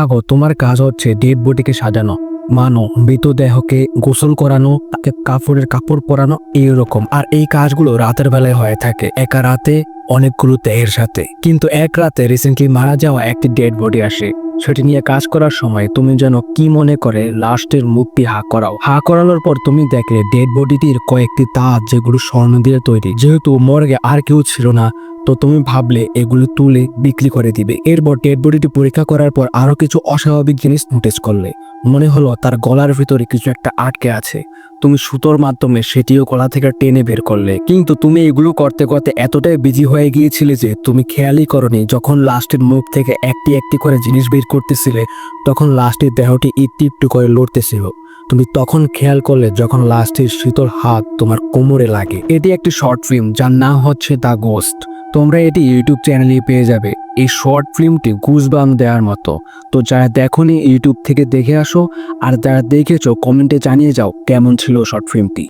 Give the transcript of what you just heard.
ভাগো তোমার কাজ হচ্ছে ডেড বডিকে সাজানো, মৃতদেহকে গোসল করানো, তাকে কাপড় পরানো, এইরকম। আর এই কাজগুলো রাতের বেলায় হয়ে থাকে, একা রাতে অনেকগুলো দেহের সাথে। কিন্তু এক রাতে রিসেন্টলি মারা যাওয়া একটি ডেড বডি আসে, সেটি নিয়ে কাজ করার সময় তুমি যেন কি মনে করে লাস্টের মুখটি হা করাও। হা করানোর পর তুমি দেখলে ডেড বডিটির কয়েকটি দাঁত যেগুলো স্বর্ণ দিয়ে তৈরি। যেহেতু মর্গে আর কেউ ছিল না, তো তুমি ভাবলে এগুলো তুলে বিক্রি করে দিবে। এরপর ডেড বডিটি পরীক্ষা করার পর আরো কিছু অস্বাভাবিক জিনিস নোটিস করলে। মনে হলো তার গলার ভিতরে কিছু একটা আটকে আছে। তুমি সুতোর মাধ্যমে সেটিও গলা থেকে টেনে বের করলে, কিন্তু তুমি এগুলো করতে করতে এতটাই বিজি হয়ে গিয়েছিলে যে তুমি খেয়ালই করনি যখন লাস্টের মুখ থেকে একটি একটি করে জিনিস বের করতেছিলে, তখন লাস্টের দেহটি একটু একটু করে লড়তেছিল। তুমি তখন খেয়াল করলে যখন লাস্টের শীতল হাত তোমার কোমরে লাগে। এটি একটি শর্ট ফিল্ম যার নাম হচ্ছে দ্য গোস্ট। তোমরা এটি ইউটিউব চ্যানেলে পেয়ে যাবে। এই শর্ট ফিল্মটি গুজবাম্প দেওয়ার মতো। তো যারা দেখোনি ইউটিউব থেকে দেখে আসো, আর যারা দেখেছো কমেন্টে জানিয়ে যাও কেমন ছিল শর্ট ফিল্মটি।